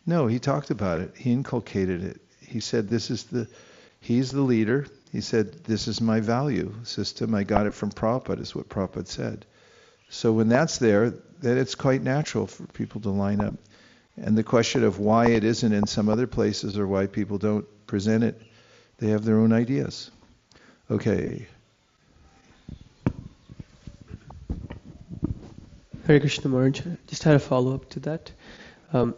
No, he talked about it. He inculcated it. He said he's the leader. He said, this is my value system. I got it from Prabhupada, is what Prabhupada said. So when that's there, then it's quite natural for people to line up. And the question of why it isn't in some other places or why people don't present it, they have their own ideas. Okay. Hare Krishna Maharaj, just had a follow-up to that.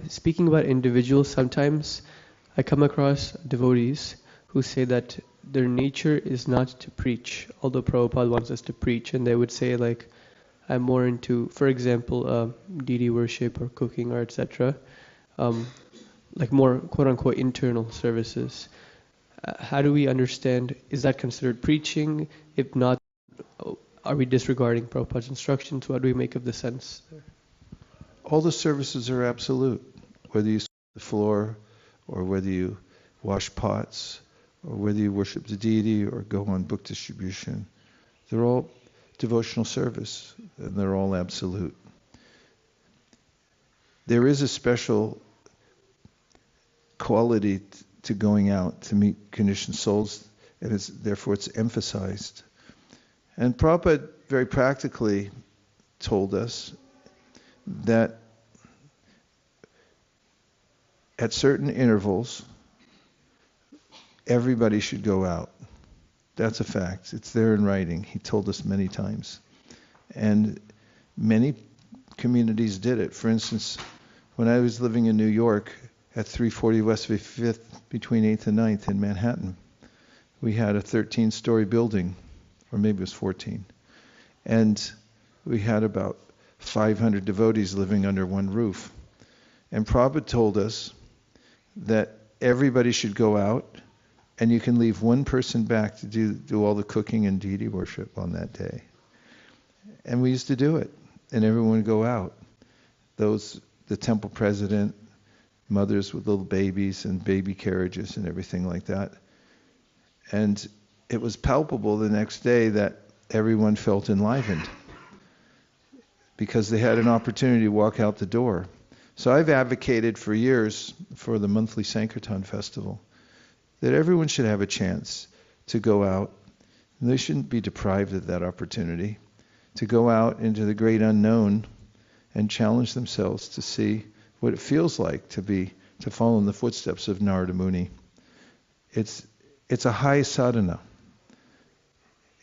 Speaking about individuals, sometimes I come across devotees who say that their nature is not to preach, although Prabhupada wants us to preach, and they would say like, I'm more into, for example, deity worship or cooking or etc., like more quote-unquote internal services. How do we understand, is that considered preaching? If not, are we disregarding Prabhupada's instructions? What do we make of the sense there? All the services are absolute, whether you sweep the floor or whether you wash pots or whether you worship the deity or go on book distribution. They're all devotional service and they're all absolute. There is a special quality to going out to meet conditioned souls, and therefore it's emphasized. And Prabhupada very practically told us that at certain intervals, everybody should go out. That's a fact. It's there in writing. He told us many times. And many communities did it. For instance, when I was living in New York at 340 West 55th between 8th and 9th in Manhattan, we had a 13-story building, or maybe it was 14. And we had about 500 devotees living under one roof. And Prabhupada told us that everybody should go out, and you can leave one person back to do all the cooking and deity worship on that day. And we used to do it, and everyone would go out. The temple president, mothers with little babies and baby carriages and everything like that. And it was palpable the next day that everyone felt enlivened because they had an opportunity to walk out the door. So I've advocated for years for the monthly Sankirtan festival that everyone should have a chance to go out, and they shouldn't be deprived of that opportunity, to go out into the great unknown and challenge themselves to see what it feels like to follow in the footsteps of Narada Muni. It's a high sadhana.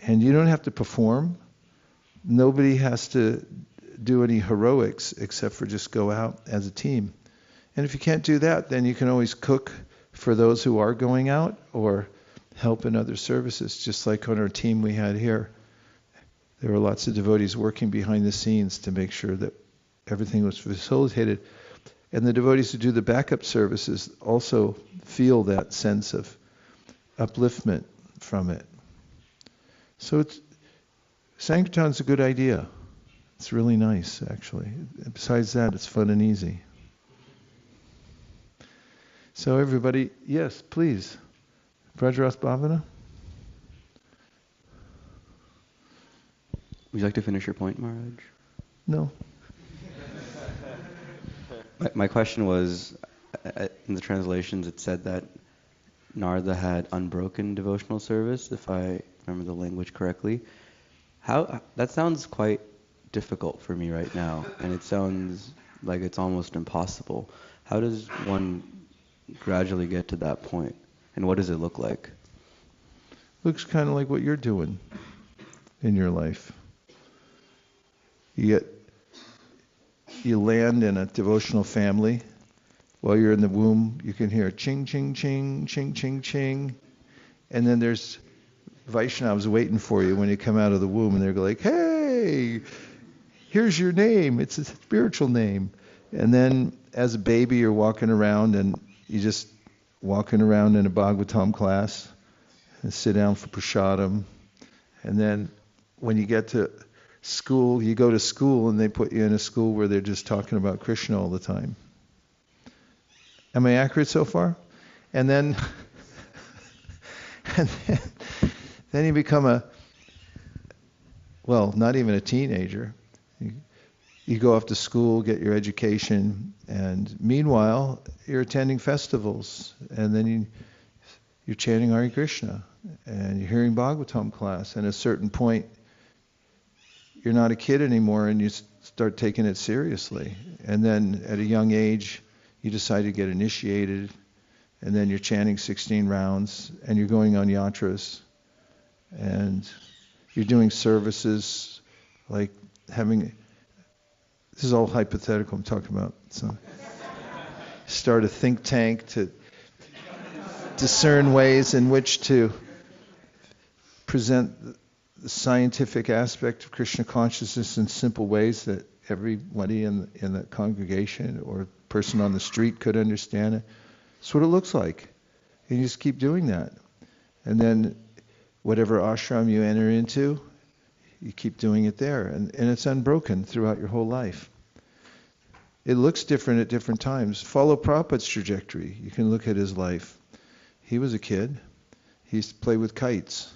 And you don't have to perform. Nobody has to do any heroics except for just go out as a team. And if you can't do that, then you can always cook for those who are going out or help in other services, just like on our team we had here. There were lots of devotees working behind the scenes to make sure that everything was facilitated. And the devotees who do the backup services also feel that sense of upliftment from it. So Sankirtan's a good idea. It's really nice, actually. Besides that, it's fun and easy. So everybody, yes, please. Brajaras Bhavana? Would you like to finish your point, Maharaj? No. My question was, in the translations it said that Narada had unbroken devotional service, if I remember the language correctly. That sounds quite difficult for me right now, and it sounds like it's almost impossible. How does one gradually get to that point, and what does it look like? Looks kind of like what you're doing in your life. You land in a devotional family. While you're in the womb, you can hear ching, ching, ching, ching, ching, ching. And then there's Vaishnavas waiting for you when you come out of the womb, and they're like, hey, here's your name. It's a spiritual name. And then as a baby, you're walking around, and you just walking around in a Bhagvatam class and sit down for prasadam. And then when you get to school, you go to school, and they put you in a school where they're just talking about Krishna all the time. Am I accurate so far? And then, and then you become well, not even a teenager. You go off to school, get your education, and meanwhile, you're attending festivals, and then you're chanting Hare Krishna, and you're hearing Bhagvatam class, and at a certain point, you're not a kid anymore, and you start taking it seriously. And then at a young age, you decide to get initiated, and then you're chanting 16 rounds, and you're going on yatras, and you're doing services, like having... This is all hypothetical I'm talking about. So, start a think tank to discern ways in which to present the scientific aspect of Krishna consciousness in simple ways that everybody in the congregation or person on the street could understand it. That's what it looks like. And you just keep doing that. And then whatever ashram you enter into, you keep doing it there, and it's unbroken throughout your whole life. It looks different at different times. Follow Prabhupada's trajectory. You can look at his life. He was a kid. He used to play with kites.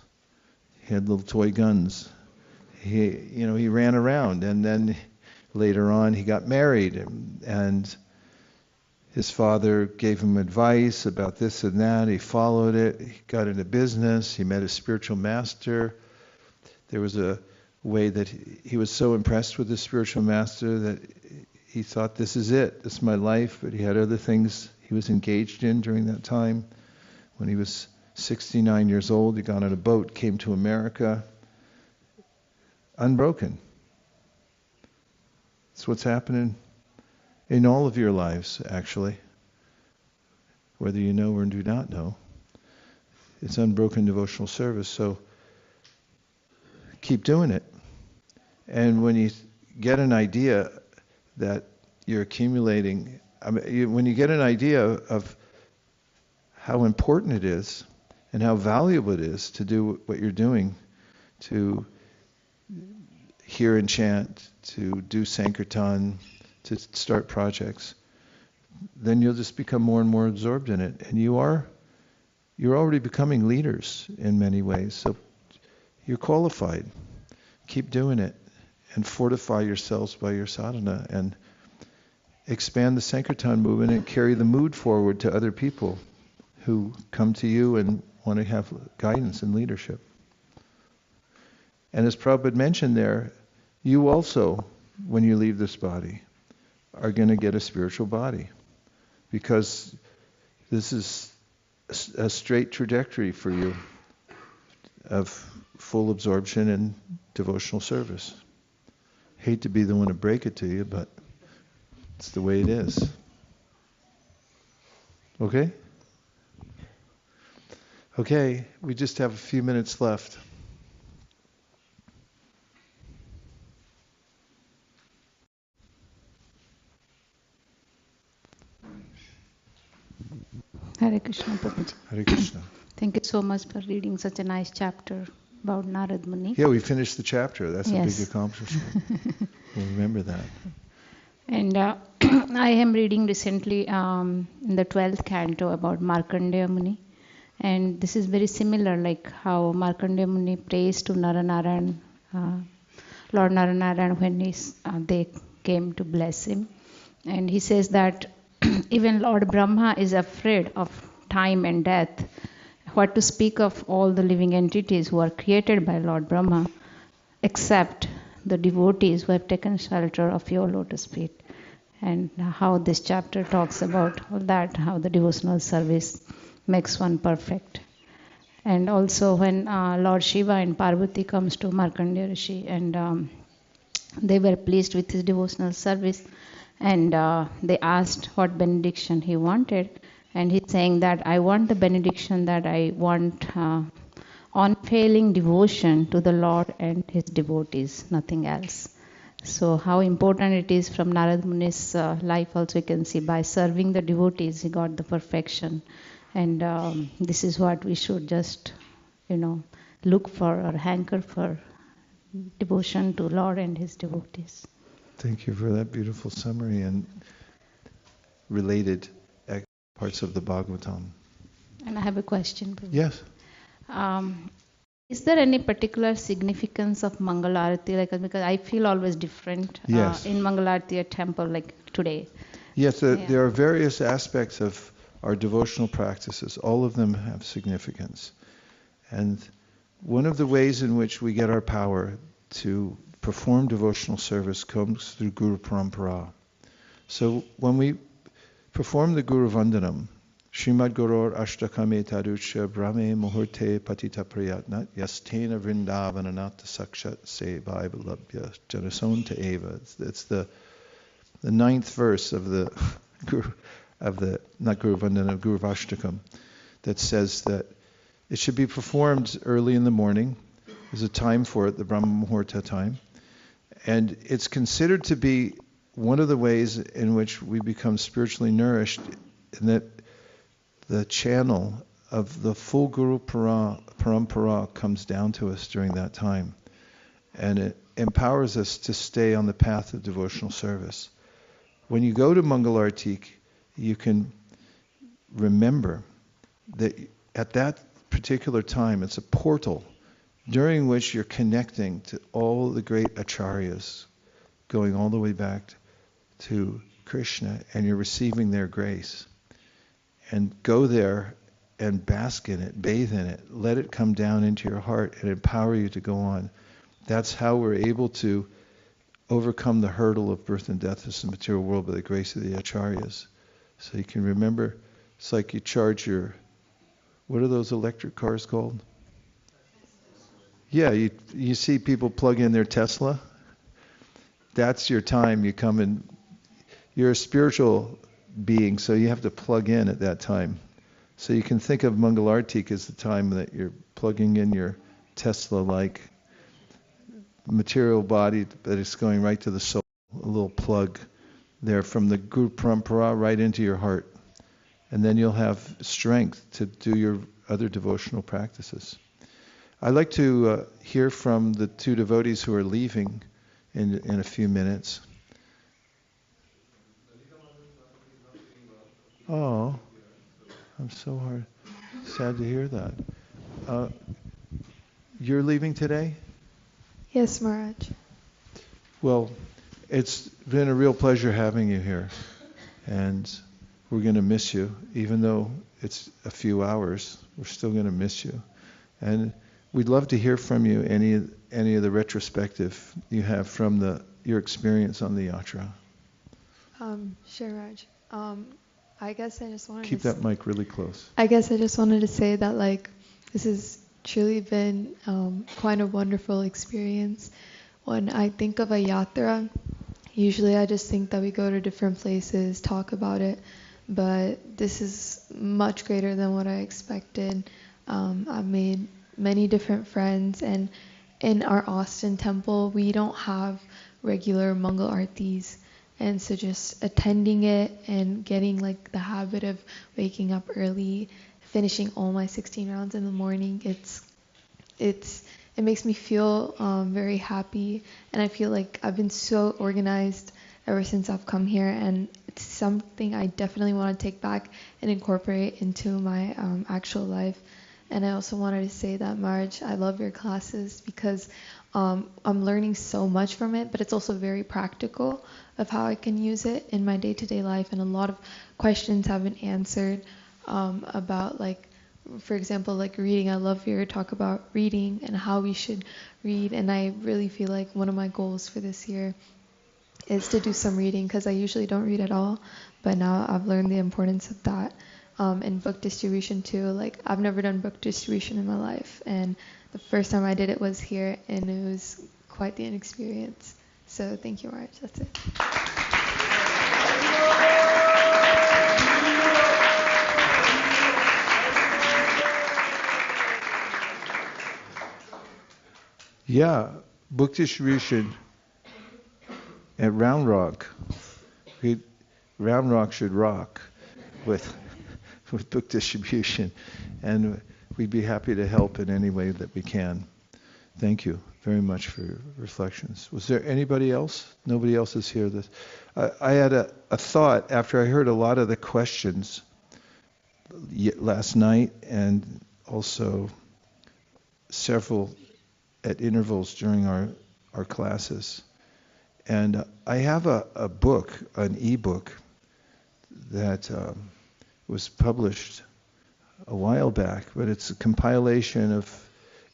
He had little toy guns. He ran around, and then later on he got married, and his father gave him advice about this and that. He followed it. He got into business. He met a spiritual master. There was a way that he was so impressed with the spiritual master that he thought, this is it, this is my life. But he had other things he was engaged in during that time. When he was 69 years old, he got on a boat, came to America, unbroken. That's what's happening in all of your lives, actually. Whether you know or do not know. It's unbroken devotional service. So keep doing it. And when you get an idea that you're accumulating, when you get an idea of how important it is and how valuable it is to do what you're doing, to hear and chant, to do Sankirtan, to start projects, then you'll just become more and more absorbed in it. And you're already becoming leaders in many ways. So you're qualified. Keep doing it and fortify yourselves by your sadhana and expand the Sankirtan movement and carry the mood forward to other people who come to you and want to have guidance and leadership. And as Prabhupada mentioned there, you also, when you leave this body, are going to get a spiritual body, because this is a straight trajectory for you of full absorption and devotional service. Hate to be the one to break it to you, but it's the way it is. Okay? Okay, we just have a few minutes left. Hare Krishna, Prabhuji. Hare Krishna. Thank you so much for reading such a nice chapter about Narad Muni. Yeah, we finished the chapter. That's Yes. a big accomplishment. We'll remember that. And I am reading recently in the 12th canto about Markandeya Muni. And this is very similar, like how Markandeya Muni prays to Naranarayan, Lord Naranarayan, when they came to bless him. And he says that even Lord Brahma is afraid of time and death. What to speak of all the living entities who are created by Lord Brahma, except the devotees who have taken shelter of your lotus feet. And how this chapter talks about all that, how the devotional service makes one perfect. And also when Lord Shiva and Parvati comes to Markandeya Rishi, and they were pleased with his devotional service, and they asked what benediction he wanted. And he's saying that I want the benediction that I want unfailing devotion to the Lord and his devotees, nothing else. So how important it is from Narad Muni's life also you can see, by serving the devotees he got the perfection. And this is what we should just, look for or hanker for, devotion to Lord and his devotees. Thank you for that beautiful summary and related parts of the Bhagavatam. And I have a question. Yes. Is there any particular significance of Mangal Arati? Like, because I feel always different Yes. in Mangal Arati at temple, like today. Yes, Yeah. there are various aspects of our devotional practices. All of them have significance. And one of the ways in which we get our power to perform devotional service comes through Guru Parampara. So when we perform the Guru Vandanam, Srimad Gurur Ashtakame Tarucha Brahme Muhurte Patita Prayatna Yastena Vrindavananata Sakshat Seva Labhya Janasonta Eva. It's the ninth verse of the not Guru Vandanam, Guru Ashtakam, that says that it should be performed early in the morning. There's a time for it, the Brahma Muhurta time. And it's considered to be one of the ways in which we become spiritually nourished, in that the channel of the full Guru Parampara comes down to us during that time. And it empowers us to stay on the path of devotional service. When you go to Mangal Arati, you can remember that at that particular time, it's a portal during which you're connecting to all the great acharyas, going all the way back to Krishna, and you're receiving their grace. And go there and bask in it, bathe in it, let it come down into your heart and empower you to go on. That's how we're able to overcome the hurdle of birth and death in this material world by the grace of the acharyas. So you can remember, it's like you charge your, what are those electric cars called? Yeah, you see people plug in their Tesla. That's your time. You come in, you're a spiritual being, so you have to plug in at that time. So you can think of Mangal Arati as the time that you're plugging in your Tesla-like material body, that is going right to the soul, a little plug there from the Guru Parampara right into your heart. And then you'll have strength to do your other devotional practices. I'd like to hear from the two devotees who are leaving in a few minutes. Oh, I'm so sad to hear that. You're leaving today? Yes, Maharaj. Well, it's been a real pleasure having you here. And we're going to miss you. Even though it's a few hours, we're still going to miss you. And we'd love to hear from you any of the retrospective you have from your experience on the Yatra. Sure, Raj. I guess I just wanted Keep that mic really close. I guess I just wanted to say that this has truly been quite a wonderful experience. When I think of a yatra, usually I just think that we go to different places, talk about it, but this is much greater than what I expected. I've made many different friends, and in our Austin temple, we don't have regular Mangal Aartis. And so just attending it and getting the habit of waking up early, finishing all my 16 rounds in the morning, it makes me feel very happy. And I feel like I've been so organized ever since I've come here, and it's something I definitely want to take back and incorporate into my actual life. And I also wanted to say that, Marge, I love your classes because I'm learning so much from it, but it's also very practical of how I can use it in my day-to-day life. And a lot of questions have been answered about, for example, reading. I love your talk about reading and how we should read. And I really feel like one of my goals for this year is to do some reading, because I usually don't read at all. But now I've learned the importance of that. And book distribution too. I've never done book distribution in my life, and the first time I did it was here, and it was quite the experience. So thank you, Marge. That's it. Yeah, book distribution at Round Rock. Round Rock should rock with book distribution, and we'd be happy to help in any way that we can. Thank you very much for your reflections. Was there anybody else? Nobody else is here. I had a thought after I heard a lot of the questions last night, and also several at intervals during our classes. And I have a book, an e-book, that was published a while back, but it's a compilation of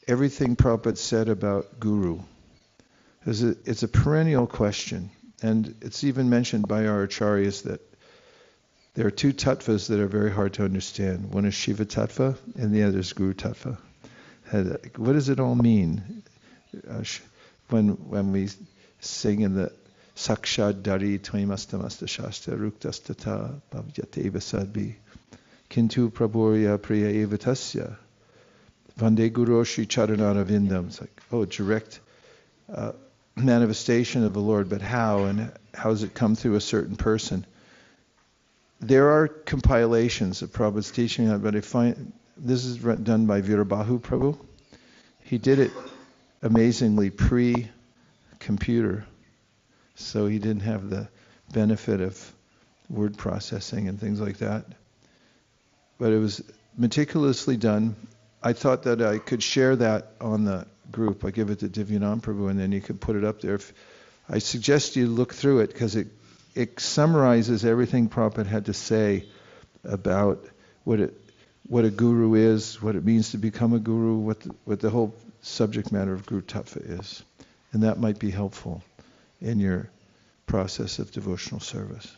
everything Prabhupada said about Guru. It's a perennial question, and it's even mentioned by our acharyas that there are two tattvas that are very hard to understand. One is Shiva tattva, and the other is Guru tattva. What does it all mean? When we sing in the Sakshad Dari Tvaimastamasta Shastra Ruktastata Bhavyate Vasadbi Kintu Prabhurya Priya Evatasya Vande Guru Shri Charanara Vindam. It's like, direct manifestation of the Lord, but how? And how does it come through a certain person? There are compilations of Prabhupada's teaching, but I find this is done by Virabahu Prabhu. He did it amazingly pre-computer, so he didn't have the benefit of word processing and things like that. But it was meticulously done. I thought that I could share that on the group. I give it to Divyanam Prabhu, and then you could put it up there. I suggest you look through it, because it summarizes everything Prabhupada had to say about what a guru is, what it means to become a guru, what the whole subject matter of Guru Tattva is. And that might be helpful in your process of devotional service.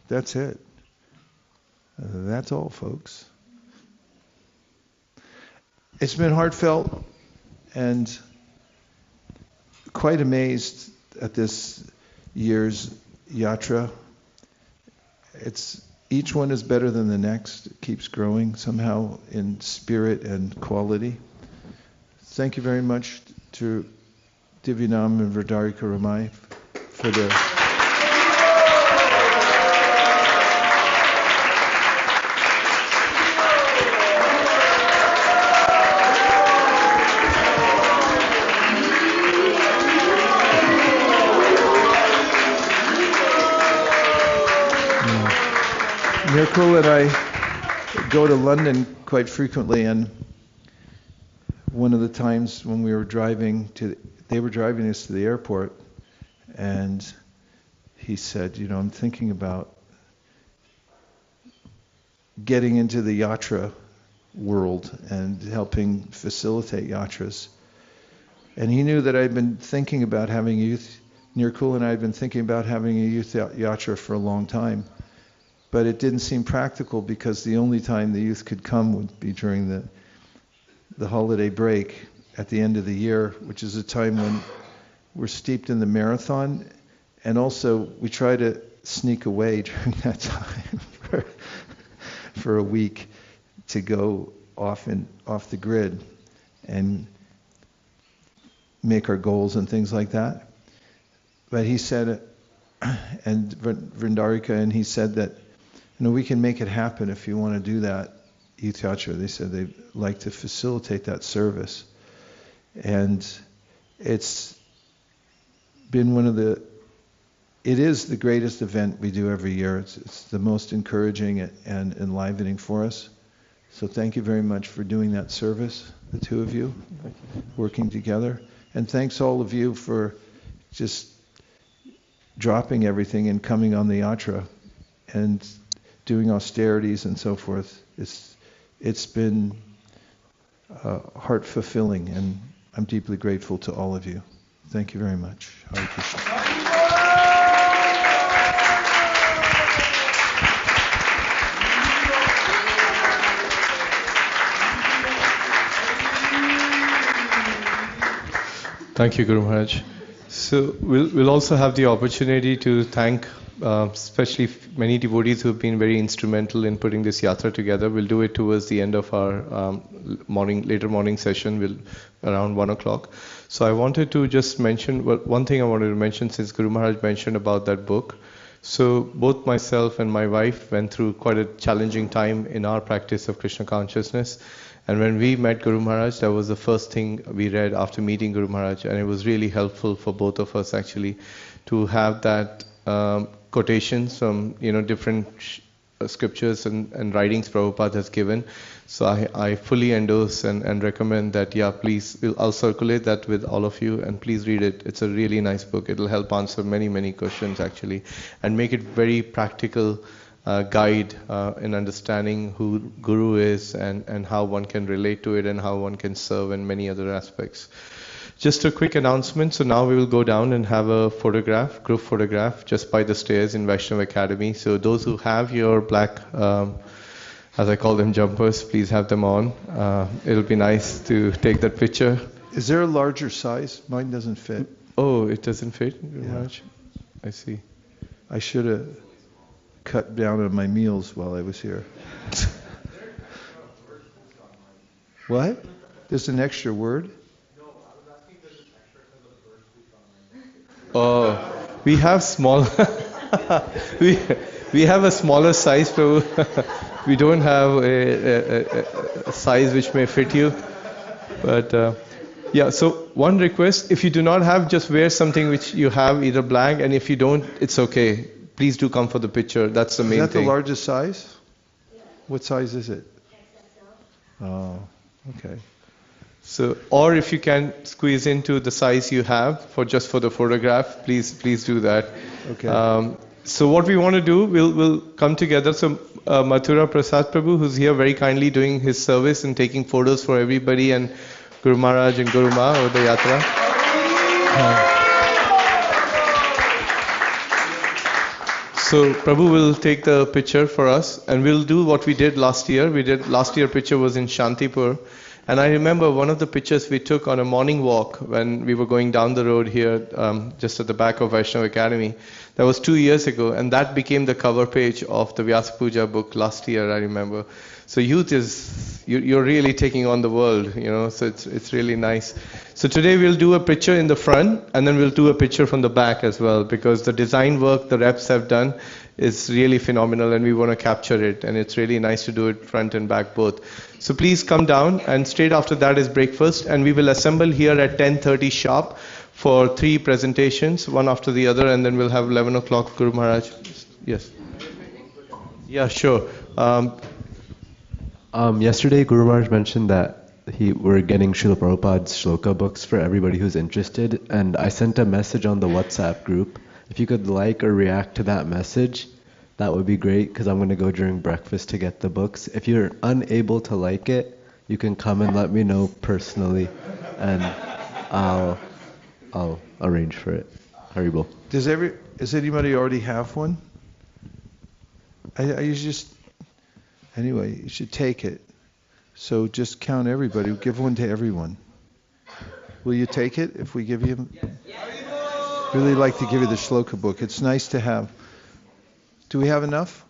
That's it. That's all, folks. It's been heartfelt, and quite amazed at this year's Yatra. Each one is better than the next. It keeps growing somehow in spirit and quality. Thank you very much to Divyanam and Vrindarika Ramai for their Nirkul and I go to London quite frequently, and one of the times when we were they were driving us to the airport, and he said, I'm thinking about getting into the Yatra world and helping facilitate Yatras. And he knew that I'd been thinking about having youth, Nirkul and I had been thinking about having a youth Yatra for a long time. But it didn't seem practical, because the only time the youth could come would be during the holiday break at the end of the year, which is a time when we're steeped in the marathon, and also we try to sneak away during that time for a week to go off the grid and make our goals and things like that. But he said, and Vrindarika, and he said that, we can make it happen if you want to do that, Youth Yatra. They said they'd like to facilitate that service. And it's been it is the greatest event we do every year. It's the most encouraging and enlivening for us. So thank you very much for doing that service, the two of you, working together. And thanks all of you for just dropping everything and coming on the Yatra and doing austerities and so forth. It's been heart fulfilling, and I'm deeply grateful to all of you. Thank you very much. Hare Krishna. Thank you, Guru Maharaj. So we'll also have the opportunity to thank especially many devotees who have been very instrumental in putting this yatra together. We'll do it towards the end of our later morning session, around 1 o'clock. So I wanted to just mention, one thing I wanted to mention, since Guru Maharaj mentioned about that book. So both myself and my wife went through quite a challenging time in our practice of Krishna consciousness. And when we met Guru Maharaj, that was the first thing we read after meeting Guru Maharaj. And it was really helpful for both of us actually to have that quotations from different scriptures and writings Prabhupada has given. So I fully endorse and recommend that, please, I'll circulate that with all of you, and please read it. It's a really nice book. It'll help answer many, many questions actually, and make it very practical guide in understanding who Guru is and how one can relate to it and how one can serve and many other aspects. Just a quick announcement. So now we will go down and have a group photograph, just by the stairs in Vaishnava Academy. So those who have your black, as I call them, jumpers, please have them on. It'll be nice to take that picture. Is there a larger size? Mine doesn't fit. Oh, it doesn't fit very much? I see. I should have cut down on my meals while I was here. What? There's an extra word? Oh, we have small. we have a smaller size, so we don't have a size which may fit you. But so one request: if you do not have, just wear something which you have, either black, and if you don't, it's okay. Please do come for the picture. That's the main thing. Is that the largest size? What size is it? Oh, okay. So, or if you can squeeze into the size you have for the photograph, please do that. Okay. So what we want to do, we'll come together. So Mathura Prasad Prabhu, who's here very kindly doing his service and taking photos for everybody, and Guru Maharaj and Guru Ma over the Yatra. So Prabhu will take the picture for us, and we'll do what we did last year. Last year picture was in Shantipur. And I remember one of the pictures we took on a morning walk when we were going down the road here, just at the back of Vaishnava Academy. That was 2 years ago, and that became the cover page of the Vyasa Puja book last year, I remember. So youth you're really taking on the world, so it's really nice. So today we'll do a picture in the front, and then we'll do a picture from the back as well, because the design work the reps have done is really phenomenal, and we want to capture it, and it's really nice to do it front and back both. So please come down, and straight after that is breakfast, and we will assemble here at 10:30 sharp for 3 presentations, one after the other, and then we'll have 11 o'clock Guru Maharaj. Yes. Yeah, sure. Yesterday Guru Maharaj mentioned that we're getting Srila Prabhupada's shloka books for everybody who's interested, and I sent a message on the WhatsApp group. If you could like or react to that message, that would be great, because I'm going to go during breakfast to get the books. If you're unable to like it, you can come and let me know personally, and I'll arrange for it. Haribol. Does anybody already have one? Anyway, you should take it. So just count everybody. Give one to everyone. Will you take it if we give you? Really like to give you the shloka book. It's nice to have. Do we have enough?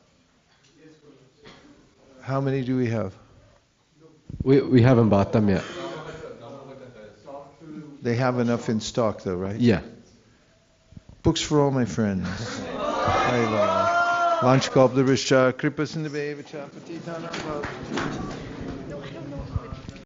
How many do we have? We haven't bought them yet. They have enough in stock though, right? Yeah. Books for all my friends. Vanchkalptarishya, kripa sindhave, patitana.